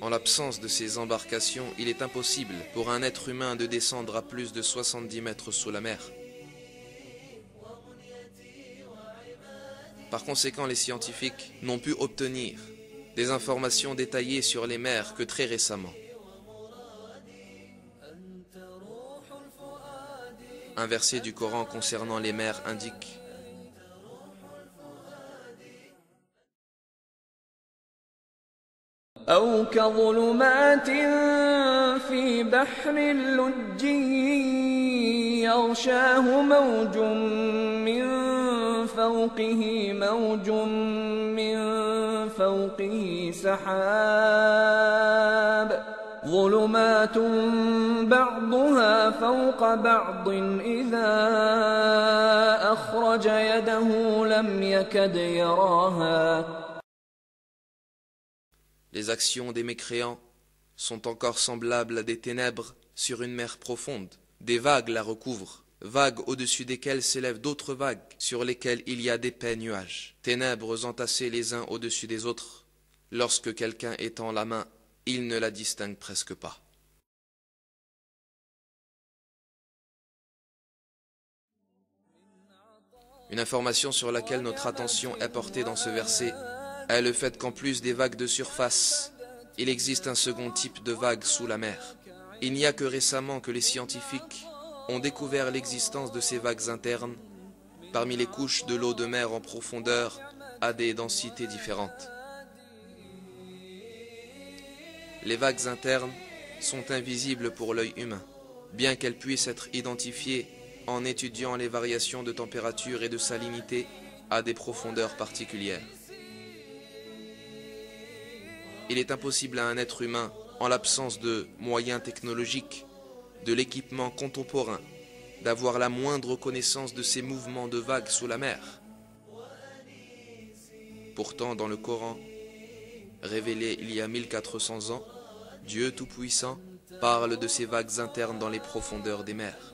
En l'absence de ces embarcations, il est impossible pour un être humain de descendre à plus de 70 mètres sous la mer. Par conséquent, les scientifiques n'ont pu obtenir des informations détaillées sur les mers que très récemment. Un verset du Coran concernant les mers indique: أو كظلمات في بحر لجي يغشاه موج من فوقه موج من فوقه سحاب ظلمات بعضها فوق بعض إذا أخرج يده لم يكد يراها. Les actions des mécréants sont encore semblables à des ténèbres sur une mer profonde. Des vagues la recouvrent, vagues au-dessus desquelles s'élèvent d'autres vagues, sur lesquelles il y a d'épais nuages. Ténèbres entassées les uns au-dessus des autres. Lorsque quelqu'un étend la main, il ne la distingue presque pas. Une information sur laquelle notre attention est portée dans ce verset est le fait qu'en plus des vagues de surface, il existe un second type de vagues sous la mer. Il n'y a que récemment que les scientifiques ont découvert l'existence de ces vagues internes parmi les couches de l'eau de mer en profondeur à des densités différentes. Les vagues internes sont invisibles pour l'œil humain, bien qu'elles puissent être identifiées en étudiant les variations de température et de salinité à des profondeurs particulières. Il est impossible à un être humain, en l'absence de moyens technologiques, de l'équipement contemporain, d'avoir la moindre connaissance de ces mouvements de vagues sous la mer. Pourtant, dans le Coran, révélé il y a 1400 ans, Dieu Tout-Puissant parle de ces vagues internes dans les profondeurs des mers.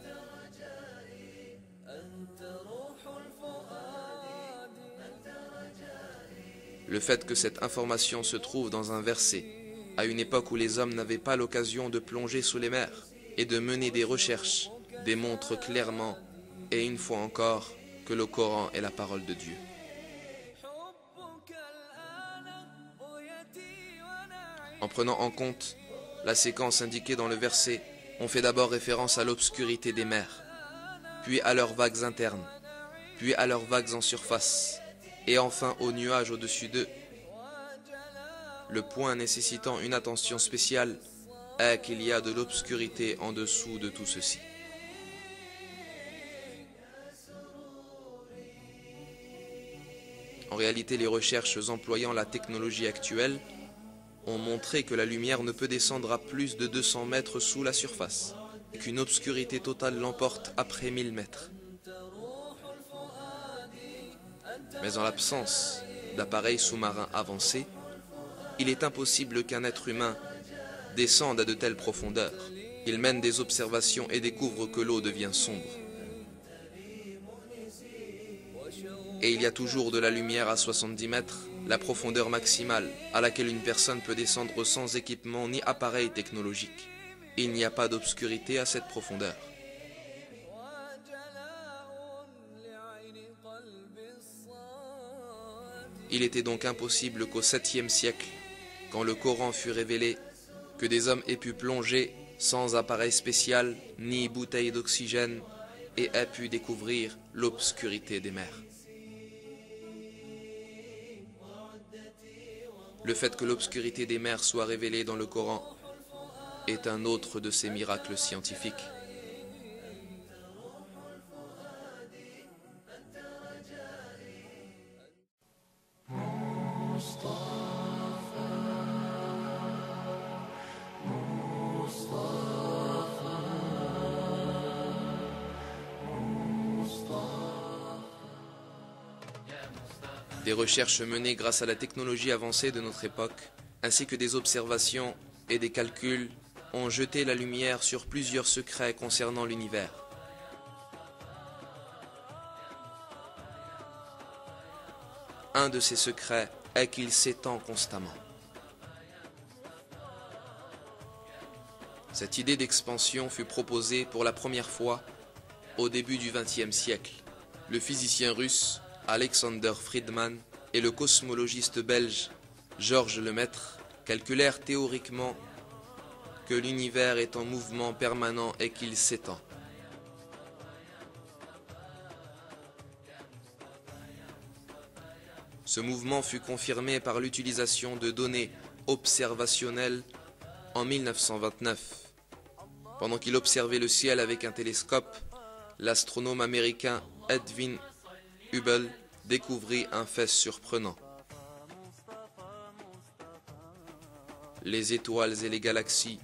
Le fait que cette information se trouve dans un verset, à une époque où les hommes n'avaient pas l'occasion de plonger sous les mers et de mener des recherches, démontre clairement, et une fois encore, que le Coran est la parole de Dieu. En prenant en compte la séquence indiquée dans le verset, on fait d'abord référence à l'obscurité des mers, puis à leurs vagues internes, puis à leurs vagues en surface, et enfin aux nuages au-dessus d'eux. Le point nécessitant une attention spéciale est qu'il y a de l'obscurité en dessous de tout ceci. En réalité, les recherches employant la technologie actuelle ont montré que la lumière ne peut descendre à plus de 200 mètres sous la surface, et qu'une obscurité totale l'emporte après 1000 mètres. Mais en l'absence d'appareils sous-marins avancés, il est impossible qu'un être humain descende à de telles profondeurs. Il mène des observations et découvre que l'eau devient sombre. Et il y a toujours de la lumière à 70 mètres, la profondeur maximale à laquelle une personne peut descendre sans équipement ni appareil technologique. Il n'y a pas d'obscurité à cette profondeur. Il était donc impossible qu'au 7e siècle, quand le Coran fut révélé, que des hommes aient pu plonger sans appareil spécial ni bouteille d'oxygène et aient pu découvrir l'obscurité des mers. Le fait que l'obscurité des mers soit révélée dans le Coran est un autre de ces miracles scientifiques. Des recherches menées grâce à la technologie avancée de notre époque, ainsi que des observations et des calculs, ont jeté la lumière sur plusieurs secrets concernant l'univers. Un de ces secrets est qu'il s'étend constamment. Cette idée d'expansion fut proposée pour la première fois au début du XXe siècle. Le physicien russe Alexander Friedmann et le cosmologiste belge Georges Lemaître calculèrent théoriquement que l'univers est en mouvement permanent et qu'il s'étend. Ce mouvement fut confirmé par l'utilisation de données observationnelles en 1929. Pendant qu'il observait le ciel avec un télescope, l'astronome américain Edwin Hubble découvrit un fait surprenant. Les étoiles et les galaxies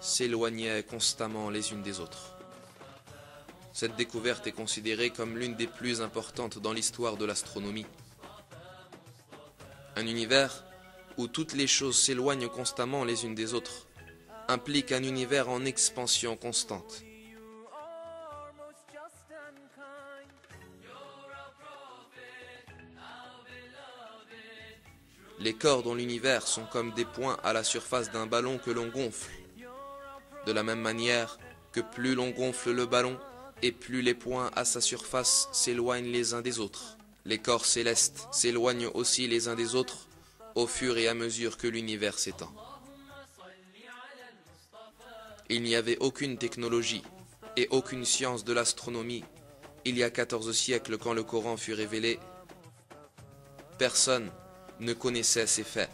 s'éloignaient constamment les unes des autres. Cette découverte est considérée comme l'une des plus importantes dans l'histoire de l'astronomie. Un univers où toutes les choses s'éloignent constamment les unes des autres implique un univers en expansion constante. Les corps dans l'univers sont comme des points à la surface d'un ballon que l'on gonfle. De la même manière que plus l'on gonfle le ballon et plus les points à sa surface s'éloignent les uns des autres. Les corps célestes s'éloignent aussi les uns des autres au fur et à mesure que l'univers s'étend. Il n'y avait aucune technologie et aucune science de l'astronomie il y a 14 siècles quand le Coran fut révélé. Personne ne connaissait ces faits.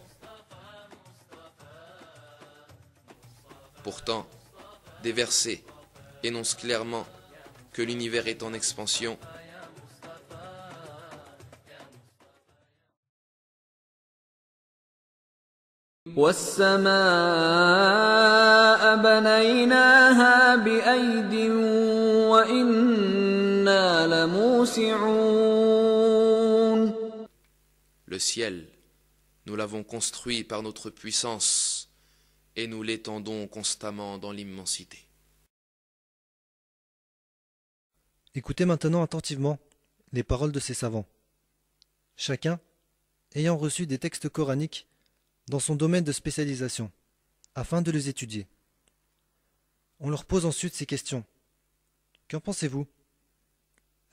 Pourtant, des versets énoncent clairement que l'univers est en expansion. وَالسَّمَاءَ بَنَيْنَاهَا بِأَيْدٍ وَإِنَّا لَمُوسِعُونَ. Le ciel, nous l'avons construit par notre puissance et nous l'étendons constamment dans l'immensité. Écoutez maintenant attentivement les paroles de ces savants. Chacun ayant reçu des textes coraniques dans son domaine de spécialisation, afin de les étudier. On leur pose ensuite ces questions. Qu'en pensez-vous?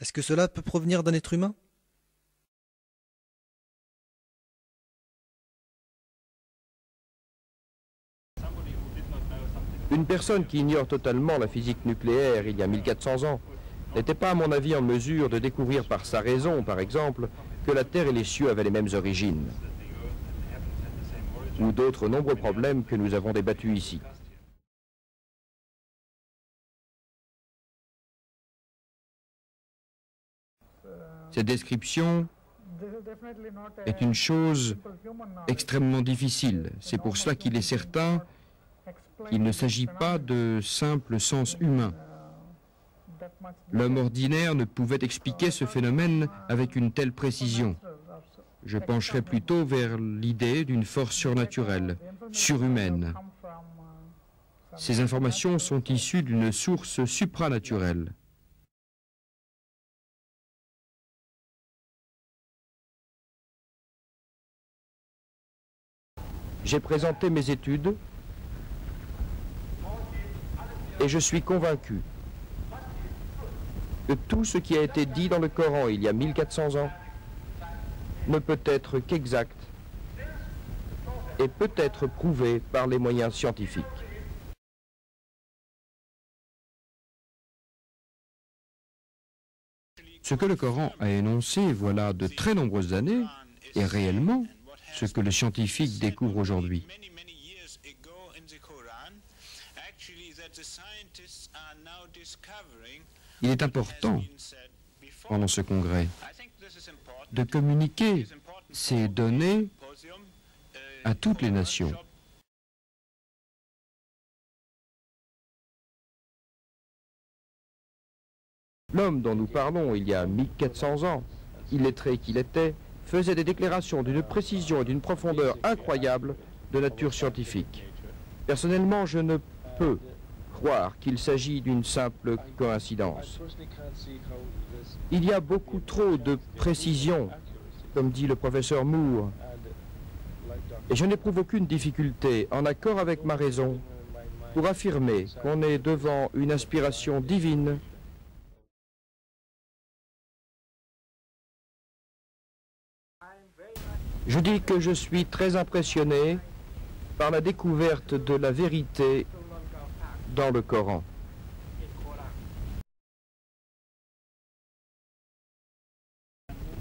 Est-ce que cela peut provenir d'un être humain? Une personne qui ignore totalement la physique nucléaire il y a 1400 ans n'était pas, à mon avis, en mesure de découvrir par sa raison, par exemple, que la Terre et les cieux avaient les mêmes origines, ou d'autres nombreux problèmes que nous avons débattus ici. Cette description est une chose extrêmement difficile. C'est pour cela qu'il est certain qu'il ne s'agit pas de simple sens humain. L'homme ordinaire ne pouvait expliquer ce phénomène avec une telle précision. Je pencherai plutôt vers l'idée d'une force surnaturelle, surhumaine. Ces informations sont issues d'une source supranaturelle. J'ai présenté mes études et je suis convaincu que tout ce qui a été dit dans le Coran il y a 1400 ans ne peut être qu'exact et peut être prouvé par les moyens scientifiques. Ce que le Coran a énoncé voilà de très nombreuses années est réellement ce que le scientifique découvre aujourd'hui. Il est important, pendant ce congrès, de communiquer ces données à toutes les nations. L'homme dont nous parlons il y a 1400 ans, illettré qu'il était, faisait des déclarations d'une précision et d'une profondeur incroyables de nature scientifique. Personnellement, je ne peux croire qu'il s'agit d'une simple coïncidence. Il y a beaucoup trop de précision, comme dit le professeur Moore, et je n'éprouve aucune difficulté, en accord avec ma raison, pour affirmer qu'on est devant une inspiration divine. Je dis que je suis très impressionné par la découverte de la vérité dans le Coran.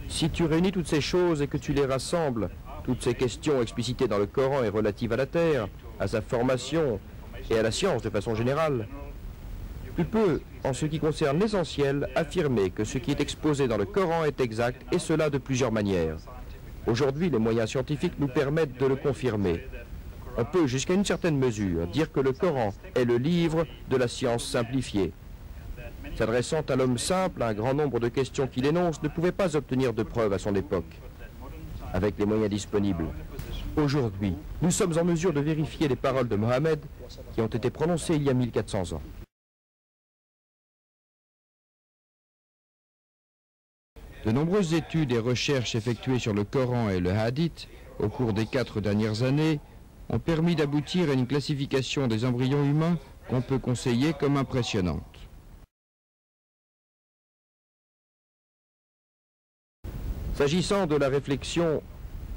Si tu réunis toutes ces choses et que tu les rassembles, toutes ces questions explicitées dans le Coran et relatives à la terre, à sa formation et à la science de façon générale, tu peux, en ce qui concerne l'essentiel, affirmer que ce qui est exposé dans le Coran est exact, et cela de plusieurs manières. Aujourd'hui, les moyens scientifiques nous permettent de le confirmer. On peut, jusqu'à une certaine mesure, dire que le Coran est le livre de la science simplifiée. S'adressant à l'homme simple, un grand nombre de questions qu'il énonce ne pouvait pas obtenir de preuves à son époque, avec les moyens disponibles. Aujourd'hui, nous sommes en mesure de vérifier les paroles de Mohammed qui ont été prononcées il y a 1400 ans. De nombreuses études et recherches effectuées sur le Coran et le Hadith au cours des 4 dernières années ont permis d'aboutir à une classification des embryons humains qu'on peut conseiller comme impressionnante. S'agissant de la réflexion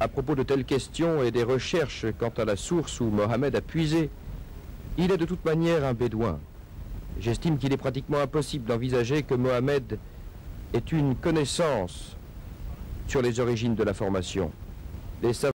à propos de telles questions et des recherches quant à la source où Mohammed a puisé, il est de toute manière un bédouin. J'estime qu'il est pratiquement impossible d'envisager que Mohammed ait une connaissance sur les origines de la formation. Les